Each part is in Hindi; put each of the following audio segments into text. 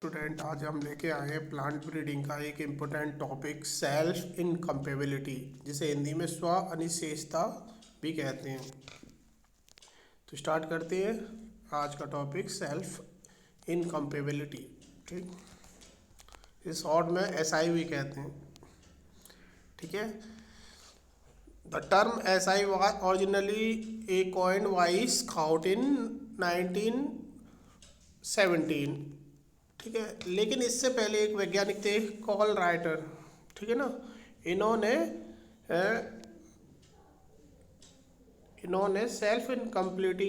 स्टूडेंट, आज हम लेके आए हैं प्लांट ब्रीडिंग का एक इम्पोर्टेंट टॉपिक सेल्फ इनकम्पेबिलिटी, जिसे हिंदी में स्व अनिश्चेयता भी कहते हैं। तो स्टार्ट करते हैं आज का टॉपिक सेल्फ इनकम्पेबिलिटी। ठीक, इस शॉर्ट में एसआई भी कहते हैं। ठीक है, the term SI was originally a coined by scout in 1917। ठीक है, लेकिन इससे पहले एक वैज्ञानिक थे कॉल राइटर। ठीक है ना, इन्होंने सेल्फ इनकम्प्लीटी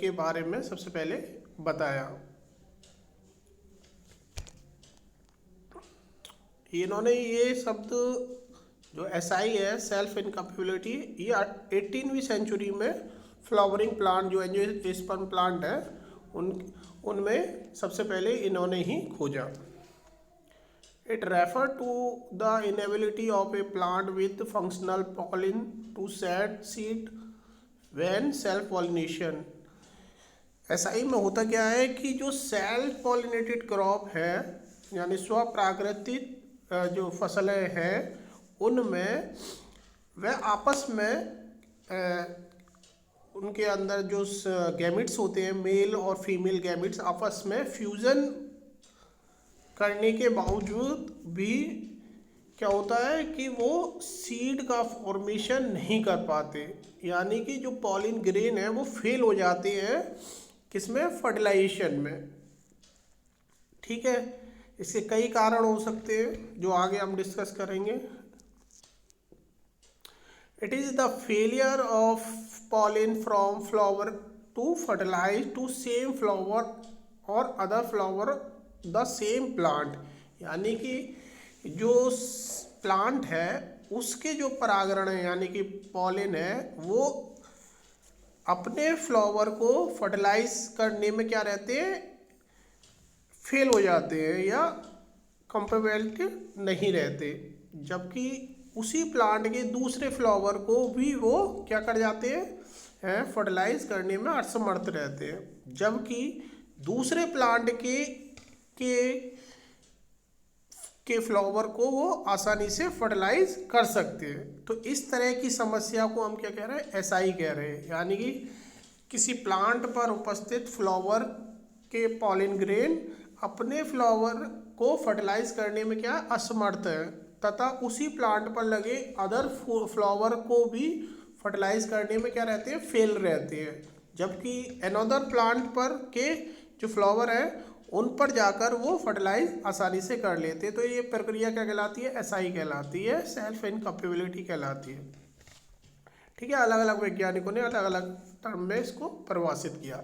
के बारे में सबसे पहले बताया। इन्होंने ये शब्द जो एसआई है, सेल्फ इनकम्पेबिलिटी, ये 18वीं सेंचुरी में फ्लावरिंग प्लांट जो एंजियोस्पर्म प्लांट है उनमें सबसे पहले इन्होंने ही खोजा। It refer to the inability of a plant with functional pollen to set seed when self pollination. SI में होता क्या है कि जो सेल्फ पॉलिनेटेड क्रॉप है, यानी स्वप्राकृतिक जो फसलें हैं, उनमें वह आपस में उनके अंदर जो गैमिट्स होते हैं, मेल और फीमेल गैमिट्स, आपस में फ्यूजन करने के बावजूद भी क्या होता है कि वो सीड का फॉर्मेशन नहीं कर पाते, यानी कि जो पॉलिन ग्रेन है वो फेल हो जाते हैं किसमें, फर्टिलाइजेशन में। ठीक है, इसके कई कारण हो सकते हैं जो आगे हम डिस्कस करेंगे। It is the failure of pollen from flower to fertilize to same flower or other flower the same plant, यानी कि जो प्लांट है उसके जो परागण है यानी कि पॉलिन है, वो अपने फ्लावर को फर्टिलाइज करने में क्या रहते हैं, फेल हो जाते हैं या कंपेबिलिटी नहीं रहते, जबकि उसी प्लांट के दूसरे फ्लावर को भी वो क्या कर जाते हैं, फर्टिलाइज करने में असमर्थ रहते हैं, जबकि दूसरे प्लांट के फ्लावर को वो आसानी से फर्टिलाइज कर सकते हैं। तो इस तरह की समस्या को हम क्या कह रहे हैं, एसआई कह रहे हैं, यानी कि किसी प्लांट पर उपस्थित फ्लावर के पॉलिन ग्रेन अपने फ्लावर को फर्टिलाइज करने में क्या असमर्थ है, तथा उसी प्लांट पर लगे अदर फ्लावर को भी फर्टिलाइज करने में क्या रहते हैं, फेल रहते हैं, जबकि अनदर प्लांट पर के जो फ्लावर है उन पर जाकर वो फर्टिलाइज आसानी से कर लेते हैं। तो ये प्रक्रिया क्या कहलाती है, एसआई कहलाती है, सेल्फ इनकम्पेबिलिटी कहलाती है। ठीक है, अलग अलग वैज्ञानिकों ने अलग अलग टर्म में इसको परिभाषित किया।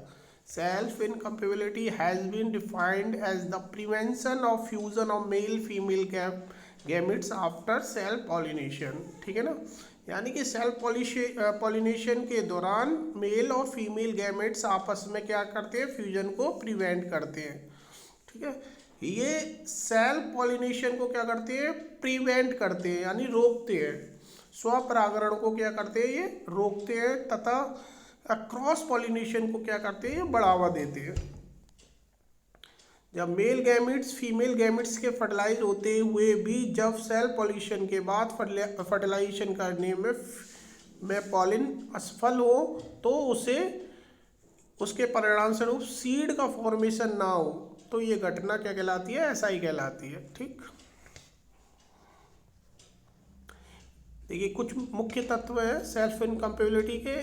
Self incompatibility has been defined as the prevention of fusion of male female gametes after self pollination. ठीक है ना, यानी कि सेल्फ पॉलिनेशन के दौरान मेल और फीमेल गैमेट्स आपस में क्या करते हैं, फ्यूजन को प्रिवेंट करते हैं। ठीक है, ये सेल्फ पॉलिनेशन को क्या करते हैं, प्रिवेंट करते हैं, यानी रोकते हैं। स्वपरागरण को क्या करते हैं, ये रोकते हैं, तथा क्रॉस पॉलिनेशन को क्या करते हैं, बढ़ावा देते हैं। जब मेल गैमिट्स फीमेल गैमिट्स के फर्टिलाइज होते हुए भी जब सेल्फ पॉलिनेशन के बाद फर्टिलाइजेशन करने में पॉलिन असफल हो, तो उसके परिणाम स्वरूप सीड का फॉर्मेशन ना हो, तो ये घटना क्या कहलाती है, एसआई कहलाती है। ठीक, देखिए कुछ मुख्य तत्व है सेल्फ इनकम्पेबिलिटी के।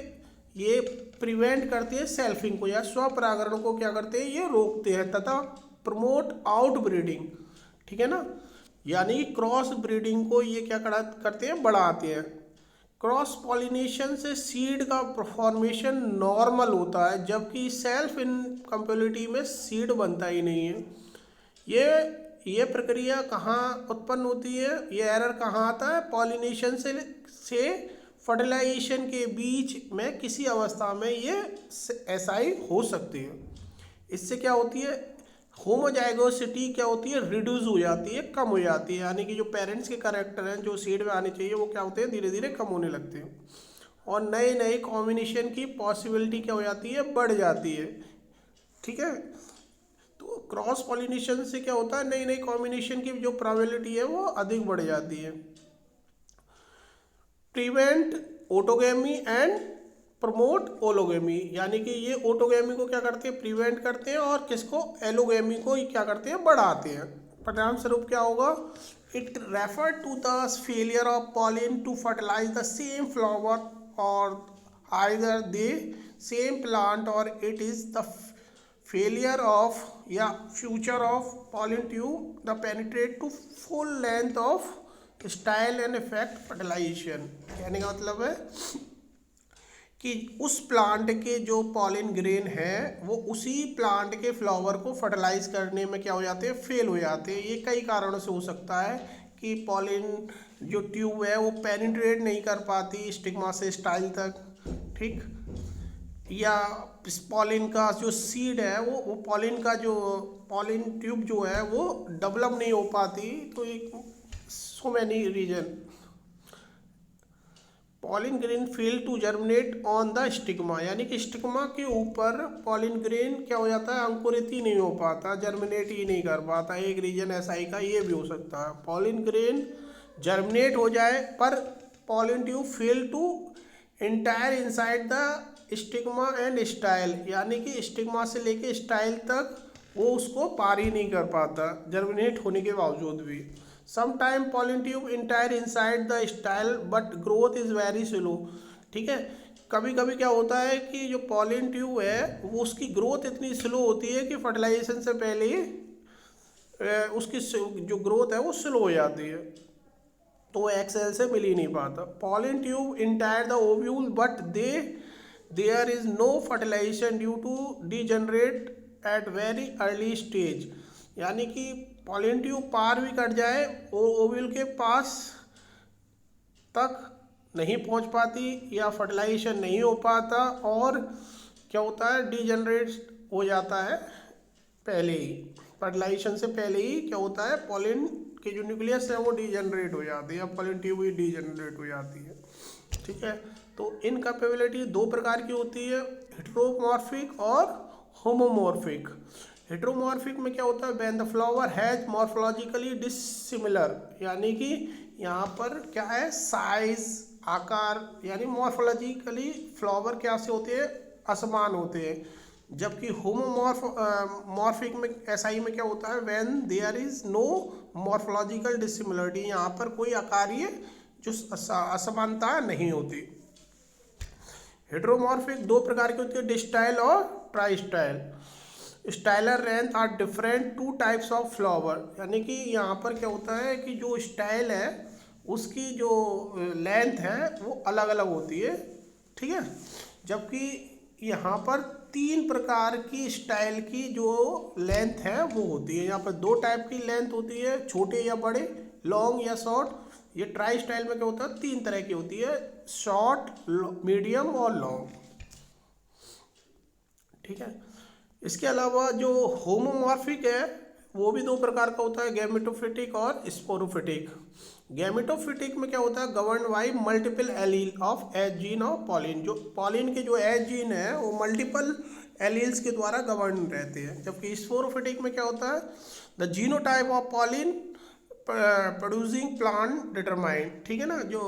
ये प्रिवेंट करते हैं सेल्फिंग को या स्वपरागरण को, क्या करते हैं, ये रोकते हैं, तथा प्रमोट आउट ब्रीडिंग। ठीक है ना, यानी क्रॉस ब्रीडिंग को ये क्या करते हैं, बढ़ाते हैं। क्रॉस पॉलिनेशन से सीड का फॉर्मेशन नॉर्मल होता है, जबकि सेल्फ इनकम्पेबिलिटी में सीड बनता ही नहीं है। ये प्रक्रिया कहाँ उत्पन्न होती है, ये एरर कहाँ आता है, पॉलिनेशन से फर्टिलाइजेशन के बीच में किसी अवस्था में ये एसआई हो सकती है। इससे क्या होती है, होमोजाइगोसिटी क्या होती है, रिड्यूस हो जाती है, कम हो जाती है, यानी कि जो पेरेंट्स के कैरेक्टर हैं जो सीड में आने चाहिए वो क्या होते हैं, धीरे धीरे कम होने लगते हैं, और नए नए कॉम्बिनेशन की पॉसिबिलिटी क्या हो जाती है, बढ़ जाती है। ठीक है, तो क्रॉस पॉलिनेशन से क्या होता है, नई नई कॉम्बिनेशन की जो प्रोबेबिलिटी है वो अधिक बढ़ जाती है। प्रिवेंट ऑटोगेमी एंड प्रमोट ओलोगेमी, यानी कि ये ऑटोगेमी को क्या करते हैं, प्रिवेंट करते हैं, और किसको, एलोगेमी को क्या करते हैं, बढ़ाते हैं। परिणाम स्वरूप क्या होगा, it refer to the failure of pollen to fertilise the same flower or either the same plant, or it is the failure of या future of pollen tube the penetrate to full length of style and effect fertilisation. कहने का मतलब है कि उस प्लांट के जो पॉलिन ग्रेन है वो उसी प्लांट के फ्लावर को फर्टिलाइज करने में क्या हो जाते हैं, फेल हो जाते हैं। ये कई कारणों से हो सकता है कि पॉलिन जो ट्यूब है वो पेनिट्रेट नहीं कर पाती स्टिग्मा से स्टाइल तक, ठीक, या पॉलिन का जो सीड है वो पॉलिन का जो पॉलिन ट्यूब जो है वो डेवलप नहीं हो पाती। तो एक so many reason pollen grain fail to germinate on the stigma, यानी कि स्टिग्मा के ऊपर पॉलिन ग्रेन क्या हो जाता है, अंकुरित ही नहीं हो पाता, जर्मिनेट ही नहीं कर पाता। एक रीजन एसआई का ये भी हो सकता है, पॉलिन ग्रेन जर्मिनेट हो जाए पर pollen tube fail to enter inside the stigma and style, यानी कि स्टिग्मा से लेके स्टाइल तक वो उसको पार ही नहीं कर पाता जर्मिनेट होने के बावजूद भी। Sometime pollen tube enter inside the style but growth is very slow, ठीक है। कभी कभी क्या होता है कि जो पॉलिन ट्यूब है वो उसकी ग्रोथ इतनी स्लो होती है कि फर्टिलाइजेशन से पहले ही उसकी जो ग्रोथ है वो स्लो हो जाती है, तो वो एक्सेल से मिल ही नहीं पाता। Pollen tube enter the ovule but there is no fertilization due to degenerate at very early stage, यानी कि पॉलिन ट्यूब पार भी कर जाए वो ओव्यूल के पास तक नहीं पहुंच पाती या फर्टिलाइजेशन नहीं हो पाता, और क्या होता है, डीजनरेट हो जाता है पहले ही, फर्टिलाइजेशन से पहले ही क्या होता है, पॉलिन के जो न्यूक्लियस है वो डीजनरेट हो जाती है, पॉलिन ट्यूब ही डीजनरेट हो जाती है, ठीक है। तो इनकैपेबिलिटी दो प्रकार की होती है, हेटेरोमॉर्फिक और होमोमॉर्फिक। हेटेरोमॉर्फिक में क्या होता है, when the flower has morphologically dissimilar, यानी कि यहाँ पर क्या है, साइज, आकार, यानी मॉर्फोलॉजिकली फ्लावर क्या से होते हैं, असमान होते हैं। जबकि होमोमॉर्फिक में एसआई में क्या होता है, when there is no morphological dissimilarity, यहाँ पर कोई आकारीय जो असमानता नहीं होती। हेटेरोमॉर्फिक दो प्रकार की होती है, डिस्टाइल और tristyle. Styler length are different two types of flower, यानी कि यहाँ पर क्या होता है कि जो स्टाइल है उसकी जो लेंथ है वो अलग अलग होती है, ठीक है। जबकि यहाँ पर तीन प्रकार की स्टाइल की जो लेंथ है वो होती है। यहाँ पर दो टाइप की लेंथ होती है, छोटे या बड़े, लॉन्ग या शॉर्ट। ये ट्राई स्टाइल में क्या होता है, तीन तरह की होती है, शॉर्ट, मीडियम और लॉन्ग, ठीक है। इसके अलावा जो होमोमॉर्फिक है वो भी दो प्रकार का होता है, गैमेटोफिटिक और स्पोरोफिटिक। गैमेटोफिटिक में क्या होता है, govern by multiple allele of H gene of pollen, जो पॉलिन के जो एच जीन है वो मल्टीपल एलील्स के द्वारा गवर्न रहते हैं। जबकि स्पोरोफिटिक में क्या होता है, the genotype of pollen producing plant determined, ठीक है ना, जो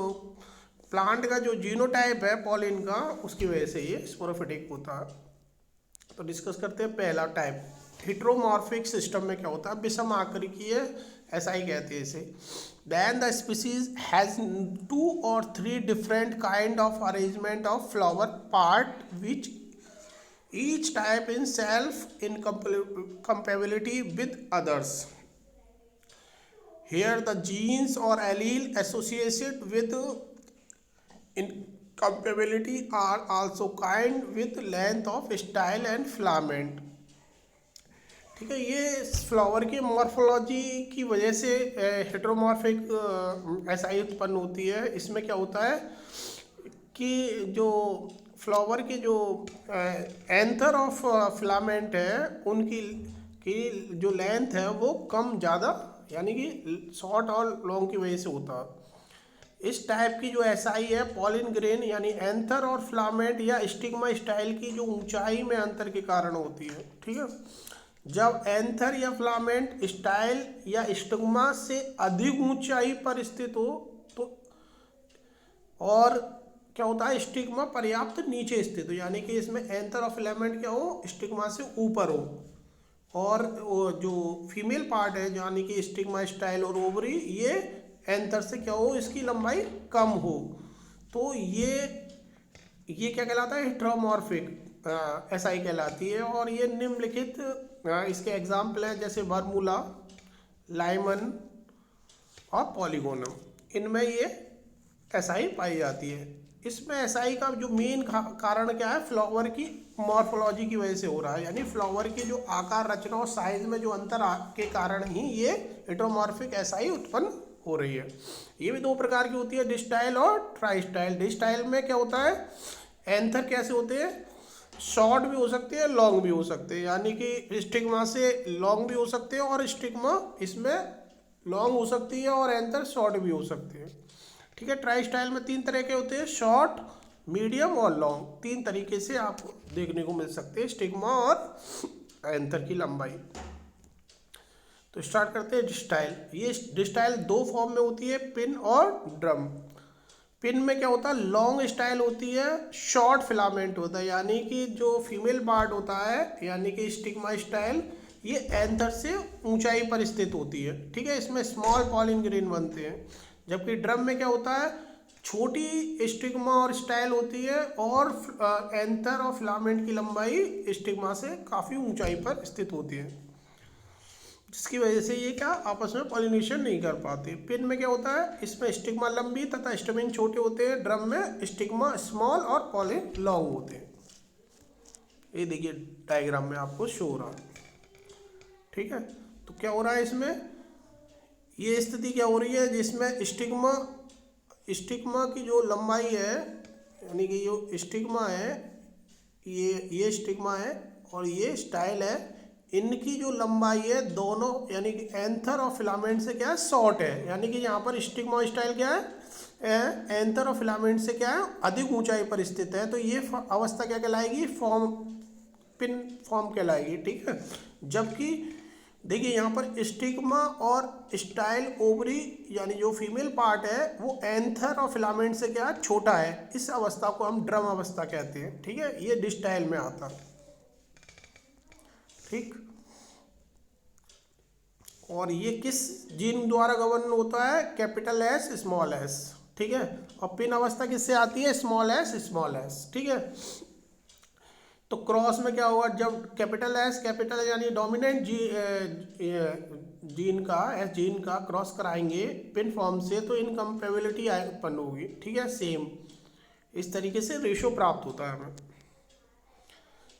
प्लांट का जो जीनोटाइप है पॉलिन का उसकी वजह से ये स्पोरोफिटिक होता है। तो डिस्कस करते हैं पहला टाइप, हेटेरोमॉर्फिक सिस्टम में क्या होता है, विषम आकृतिय, ऐसा ही कहते हैं इसे। Then the species has 2 or 3 different kind of arrangement of flower part which each type in self in compatibility with others. Here the genes or allele associated with incompatibility are also kind with length of style and filament, ठीक है। ये फ्लावर की मॉर्फोलॉजी की वजह से हेटेरोमॉर्फिक एसआई उत्पन्न होती है। इसमें क्या होता है कि जो फ्लावर के जो एंथर ऑफ फिलामेंट है उनकी जो लेंथ है वो कम ज़्यादा, यानी कि शॉर्ट और लॉन्ग की वजह से होता है। इस टाइप की जो एसआई है पॉलिन ग्रेन यानी एंथर और फिलामेंट या स्टिग्मा स्टाइल की जो ऊंचाई में अंतर के कारण होती है, ठीक है। जब एंथर या फिलामेंट स्टाइल या स्टिग्मा से अधिक ऊंचाई पर स्थित हो तो, और क्या होता है, स्टिग्मा पर्याप्त नीचे स्थित हो, यानी कि इसमें एंथर और फिलामेंट क्या हो, स्टिग्मा से ऊपर हो, और वो जो फीमेल पार्ट है यानी कि स्टिग्मा, स्टाइल और ओवरी, ये एंथर से क्या हो, इसकी लंबाई कम हो, तो ये क्या कहलाता है, हेटेरोमॉर्फिक एसआई कहलाती है। और ये निम्नलिखित इसके एग्जाम्पल हैं, जैसे बर्मुला, लाइमन और पॉलीगोनम, इनमें ये एसआई पाई जाती है। इसमें एसआई का जो मेन कारण क्या है, फ्लावर की मॉर्फोलॉजी की वजह से हो रहा है, यानी फ्लावर के जो आकार, रचना और साइज में जो अंतर के कारण ही ये हेटेरोमॉर्फिक एसआई उत्पन्न हो रही है। ये भी दो प्रकार की होती है, डिस्टाइल और ट्राइस्टाइल। डिस्टाइल में क्या होता है, एंथर कैसे होते हैं, शॉर्ट भी हो सकते हैं, लॉन्ग भी हो सकते हैं, यानी कि स्टिग्मा से लॉन्ग भी हो सकते हैं और स्टिग्मा इसमें लॉन्ग हो सकती है और एंथर शॉर्ट भी हो सकते हैं। ठीक है। ट्राई स्टाइल में 3 तरह के होते हैं, शॉर्ट, मीडियम और लॉन्ग, 3 तरीके से आपको देखने को मिल सकते हैं स्टिग्मा और एंथर की लंबाई। तो स्टार्ट करते हैं डिस्टाइल। ये डिस्टाइल 2 फॉर्म में होती है, पिन और ड्रम। पिन में क्या होता है, लॉन्ग स्टाइल होती है, शॉर्ट फिलामेंट होता है, यानी कि जो फीमेल पार्ट होता है यानी कि स्टिग्मा स्टाइल, ये एंथर से ऊंचाई पर स्थित होती है। ठीक है। इसमें स्मॉल पॉलिन ग्रेन बनते हैं। जबकि ड्रम में क्या होता है, छोटी स्टिग्मा और स्टाइल होती है और एंथर और फिलामेंट की लंबाई स्टिग्मा से काफ़ी ऊंचाई पर स्थित होती है, जिसकी वजह से ये क्या आपस में पॉलिनेशन नहीं कर पाते। पिन में क्या होता है, इसमें स्टिग्मा लंबी तथा स्टैमेन छोटे होते हैं। ड्रम में स्टिग्मा स्मॉल और पॉलिन लॉन्ग होते हैं। ये देखिए डायग्राम में आपको शो हो रहा है। ठीक है। तो क्या हो रहा है इसमें, ये स्थिति क्या हो रही है जिसमें स्टिग्मा की जो लंबाई है, यानी कि जो स्टिग्मा है, ये स्टिग्मा है और ये स्टाइल है, इनकी जो लंबाई है दोनों, यानी कि एंथर और फिलामेंट से क्या है, शॉर्ट है। यानी कि यहाँ पर स्टिग्मा और स्टाइल क्या है, एंथर और फिलामेंट से क्या है, अधिक ऊंचाई पर स्थित है। तो ये अवस्था क्या कहलाएगी, पिन फॉर्म कहलाएगी। ठीक है। जबकि देखिए यहाँ पर स्टिग्मा और स्टाइल ओवरी, यानी जो फीमेल पार्ट है, वो एंथर और फिलामेंट से क्या है, छोटा है। इस अवस्था को हम ड्रम अवस्था कहते हैं। ठीक है। ये डिस्टाइल में आता है। ठीक। और ये किस जीन द्वारा गवर्न होता है, कैपिटल एस स्मॉल एस। ठीक है। और पिन अवस्था किससे आती है, स्मॉल एस। ठीक है। तो क्रॉस में क्या होगा, जब कैपिटल एस, कैपिटल यानी डोमिनेंट जीन का क्रॉस कराएंगे पिन फॉर्म से, तो इनकम्पेबिलिटी उत्पन्न होगी। ठीक है। सेम इस तरीके से रेशो प्राप्त होता है हमें।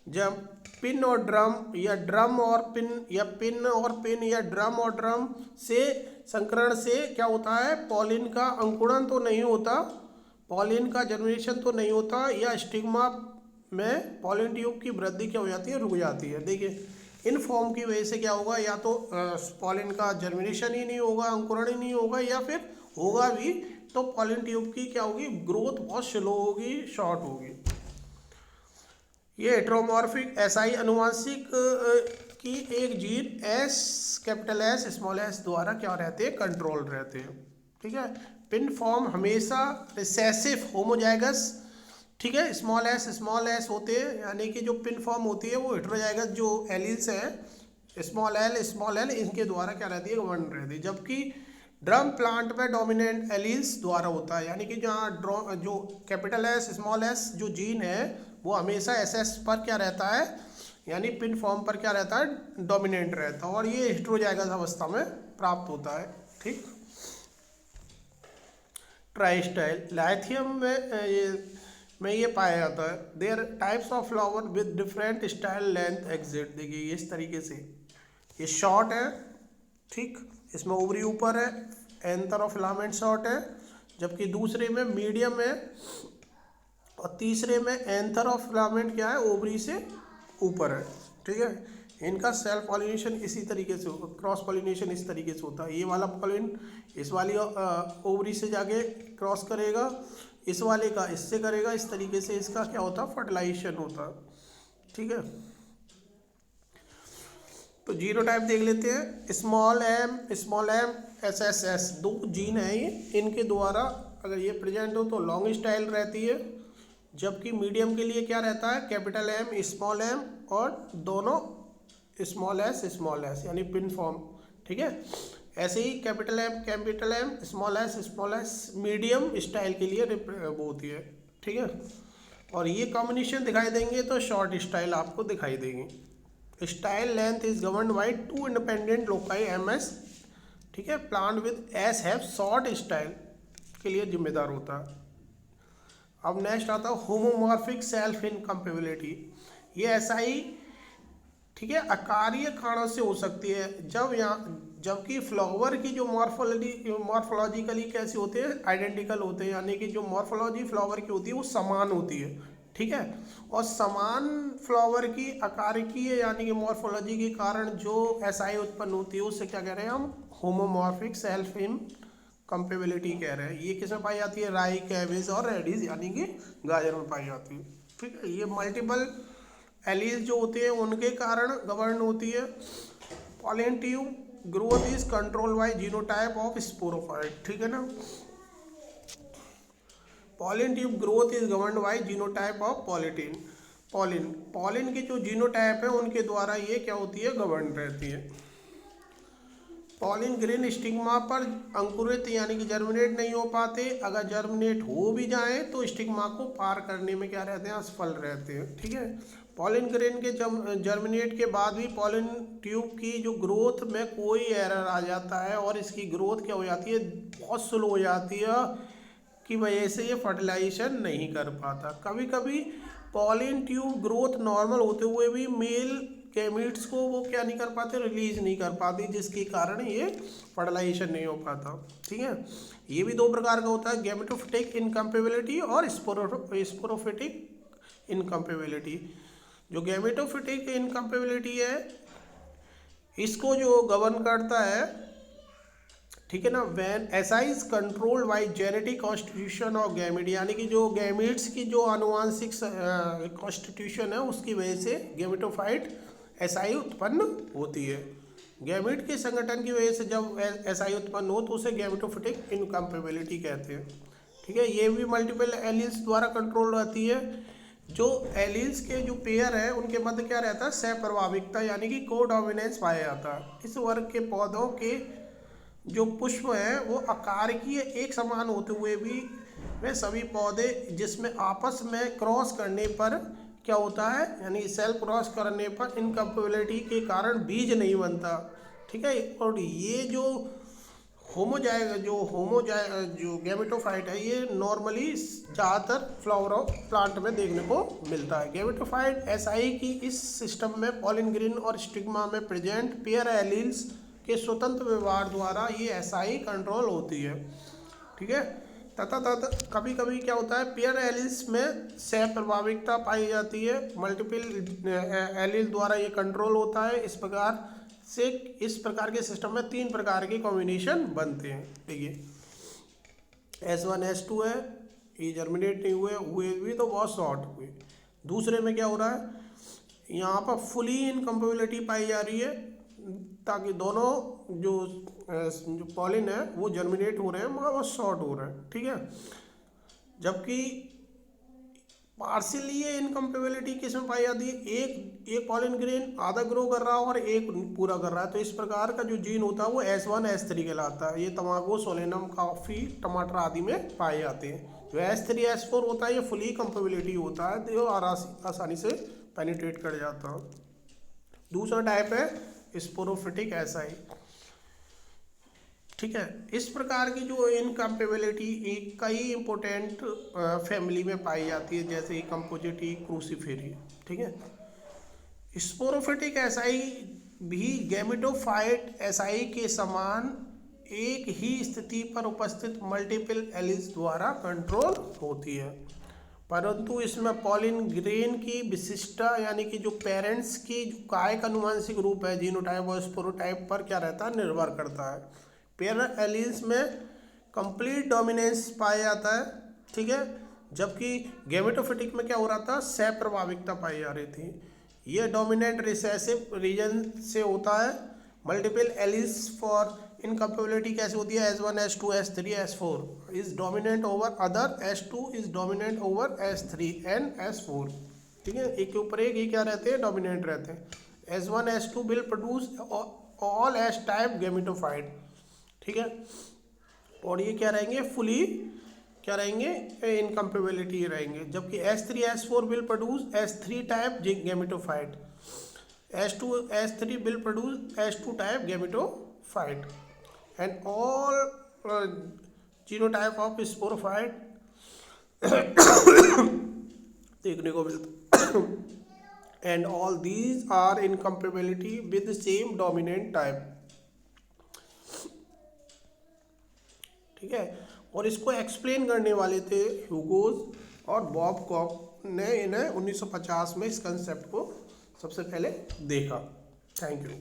जब पिन और ड्रम या ड्रम और पिन या पिन और पिन या ड्रम और ड्रम से संकरण से क्या होता है, पॉलिन का अंकुरण तो नहीं होता, पॉलिन का जर्मिनेशन तो नहीं होता, या स्टिग्मा में पॉलिन ट्यूब की वृद्धि क्या हो जाती है, रुक जाती है। देखिए इन फॉर्म की वजह से क्या होगा, या तो पॉलिन का जर्मिनेशन ही नहीं होगा, अंकुरण ही नहीं होगा, या फिर होगा भी तो पॉलिन ट्यूब की क्या होगी, ग्रोथ बहुत स्लो होगी, शॉर्ट होगी। ये हेटेरोमॉर्फिक एसआई अनुवांशिक की एक gene S, capital S small S द्वारा क्या रहते हैं, कंट्रोल रहते हैं। ठीक है। पिन फॉर्म हमेशा रिसेसिव होमोजाइगस, ठीक है, स्मॉल एस होते हैं, यानी कि जो पिन फॉर्म होती है वो हेटेरोजाइगस जो एलील्स हैं, स्मॉल एल इनके द्वारा क्या रहती है, गवर्न रहती है। जबकि ड्रम प्लांट में डोमिनेंट एलील्स द्वारा होता है, यानी कि जहाँ जो कैपिटल एस स्मॉल एस जो जीन है वो हमेशा एस पर क्या रहता है, यानी पिन फॉर्म पर क्या रहता है, डोमिनेंट रहता है, और ये हेटेरोजाइगस अवस्था में प्राप्त होता है। ठीक। ट्राइस्टाइल लाइथियम में ये पाया जाता है। There types of flower with different style length exit. देखिए इस तरीके से, ये शॉर्ट है, ठीक, इसमें ओवरी ऊपर है, एंथर और फिलामेंट शॉर्ट है, जबकि दूसरे में मीडियम है, और तीसरे में एंथर और फिलामेंट क्या है, ओवरी से ऊपर है। ठीक है। इनका सेल्फ पॉलिनेशन इसी तरीके से होगा, क्रॉस पॉलिनेशन इस तरीके से होता है। ये वाला पॉलिन इस वाली ओवरी से जाके क्रॉस करेगा, इस वाले का इससे करेगा, इस तरीके से इसका क्या होता है, फर्टिलाइजेशन होता है। ठीक है। तो जीनोटाइप देख लेते हैं। Small M S S S, दो जीन है ये, इनके द्वारा अगर ये प्रेजेंट हो तो लॉन्ग स्टाइल रहती है, जबकि मीडियम के लिए क्या रहता है, कैपिटल एम और दोनों स्मॉल एस यानी पिन फॉर्म। ठीक है, ऐसे ही capital M small S medium style के लिए वो होती है। ठीक है, और ये कॉम्बिनेशन दिखाई देंगे तो शॉर्ट स्टाइल आपको दिखाई देंगी। Style length is governed by two independent loci M S. ठीक है, plant with S have short style के लिए जिम्मेदार होता है। अब नेक्स्ट आता है होमोमॉर्फिक सेल्फ इनकम्पेबिलिटी। ये ऐसा ही, ठीक है, आकारीय कारणों से हो सकती है जबकि फ्लावर की जो मॉर्फोलॉजिकली कैसे होते हैं, आइडेंटिकल होते हैं, यानी कि जो मॉर्फोलॉजी फ्लावर की होती है वो समान होती है। ठीक है, और समान फ्लावर की आकारिकीय यानी कि मॉर्फोलॉजी के कारण जो एसआई उत्पन्न होती है उससे क्या कह रहे हैं हम, होमोमॉर्फिक सेल्फ इनकम्पेबिलिटी कह रहे हैं। ये किसमें पाई जाती है, राई, कैबेज और रेडिस यानी कि गाजर में पाई जाती है। ठीक है, ये मल्टीपल एलीज जो होते हैं उनके कारण गवर्न होती है। Pollen tube growth is control by genotype of sporophyte. ठीक है ना, pollen tube growth is govern by genotype of pollen के जो जीनोटाइप है उनके द्वारा ये क्या होती है, गवर्न रहती है। पॉलिन ग्रेन स्टिग्मा पर अंकुरित यानी कि जर्मिनेट नहीं हो पाते, अगर जर्मिनेट हो भी जाए तो स्टिग्मा को पार करने में क्या रहते हैं, असफल रहते हैं। ठीक है, पॉलिन ग्रेन के जर्मिनेट के बाद भी पॉलिन ट्यूब की जो ग्रोथ में कोई एरर आ जाता है और इसकी ग्रोथ क्या हो जाती है, बहुत स्लो हो जाती है, की वजह से ये फर्टिलाइजेशन नहीं कर पाता। कभी कभी पॉलिन ट्यूब ग्रोथ नॉर्मल होते हुए भी मेल गैमीट्स को वो क्या नहीं कर पाते, रिलीज नहीं कर पाती, जिसके कारण ये फर्टिलाइजेशन नहीं हो पाता। ठीक है, ये भी दो प्रकार का होता है, गैमेटोफिटिक इनकम्पेबिलिटी और स्पोरोफिटिक इनकम्पेबिलिटी। जो गैमेटोफिटिक इनकम्पेबिलिटी है इसको जो गवर्न करता है, ठीक है ना, when SI is controlled by genetic constitution of gamete, यानी कि जो गैमेट्स की जो आनुवांशिक कॉन्स्टिट्यूशन है उसकी वजह से गैमेटोफाइट एसआई उत्पन्न होती है। गैमेट के संगठन की वजह से जब एसआई उत्पन्न हो तो उसे गैमेटोफिटिक इनकम्पेबिलिटी कहते हैं। ठीक है, ये भी मल्टीपल एलील्स द्वारा कंट्रोल रहती है। जो एलील्स के जो पेयर है उनके मध्य क्या रहता है, सहप्रभाविकता यानी कि कोडोमिनेंस पाया जाता है। इस वर्ग के पौधों के जो पुष्प हैं वो आकारिकीय एक समान होते हुए भी वे सभी पौधे जिसमें आपस में क्रॉस करने पर क्या होता है, यानी सेल क्रॉस करने पर इनकम्पेबिलिटी के कारण बीज नहीं बनता। ठीक है, और ये जो जो गैमेटोफाइट है ये नॉर्मली ज़्यादातर फ्लावर ऑफ प्लांट में देखने को मिलता है। गैमेटोफाइट एसआई की इस सिस्टम में पॉलिन ग्रेन और स्टिग्मा में प्रेजेंट पेयर एलील्स के स्वतंत्र व्यवहार द्वारा ये एसआई कंट्रोल होती है। ठीक है, तथा कभी कभी क्या होता है, पेयर एलील्स में सह प्रभाविकता पाई जाती है, मल्टीपल एलील द्वारा ये कंट्रोल होता है। इस प्रकार के सिस्टम में तीन प्रकार के कॉम्बिनेशन बनते हैं। देखिए S1 S2 है, ये जर्मिनेट नहीं हुए भी तो बहुत शॉर्ट हुए। दूसरे में क्या हो रहा है, यहाँ पर फुली इनकम्पेबिलिटी पाई जा रही है ताकि दोनों जो पॉलिन है वो जर्मिनेट हो रहे हैं मगर वो शॉर्ट हो रहे हैं। ठीक है, जबकि पार्शियली ये इनकम्पेबिलिटी किस में पाई जाती है, एक पॉलिन ग्रेन आधा ग्रो कर रहा है और एक पूरा कर रहा है, तो इस प्रकार का जो जीन होता है वो S1 S3 कहलाता है। ये तंबाकू, सोलेनम, कॉफ़ी, टमाटर आदि में पाए जाते हैं। जो S3 S4 होता है ये फुली कंपेबिलिटी होता है, तो आसानी से पेनिट्रेट कर जाता है। दूसरा टाइप है स्पोरोफिटिक एसआई। ठीक है, इस प्रकार की जो इनकम्पेबिलिटी कई इंपोर्टेंट फैमिली में पाई जाती है, जैसे कंपोजिटी, क्रूसीफेरी। ठीक है, स्पोरोफिटिक एसआई भी गैमेटोफाइट एसआई के समान एक ही स्थिति पर उपस्थित मल्टीपल एलील्स द्वारा कंट्रोल होती है, परंतु इसमें पॉलिन ग्रेन की विशिष्टता यानी कि जो पेरेंट्स की जो कायिक अनुवांशिक रूप है, जीनोटाइप और स्पोरोटाइप पर क्या रहता है, निर्भर करता है। पेयर एलील्स में कंप्लीट डोमिनेंस पाया जाता है। ठीक है, जबकि गैमेटोफिटिक में क्या हो रहा था, सह प्रभाविकता पाई जा रही थी। ये डोमिनेंट रिसेसिव रीजन से होता है। मल्टीपल एलिस फॉर इनकम्पेबिलिटी कैसे होती है, S1 S2 S3 S4 is dominant over other, S2 is dominant over S3 and S4। ठीक है, एक के ऊपर एक ये क्या रहते हैं, डोमिनेंट रहते हैं। S1 S2 will produce all S type gametophyte. ठीक है, और ये क्या रहेंगे, फुली क्या रहेंगे, इनकम्पेबिलिटी रहेंगे। जबकि S3 S4 will produce S3 type gametophyte, S2 S3 will produce S2 type gametophyte and all genotype of sporophyte देखने को मिलता and all these are in compatibility with the same dominant type। ठीक है, और इसको एक्सप्लेन करने वाले थे ह्यूगोस और बॉब कॉक ने इन्हें 1950 में इस कंसेप्ट को सबसे पहले देखा। Thank you.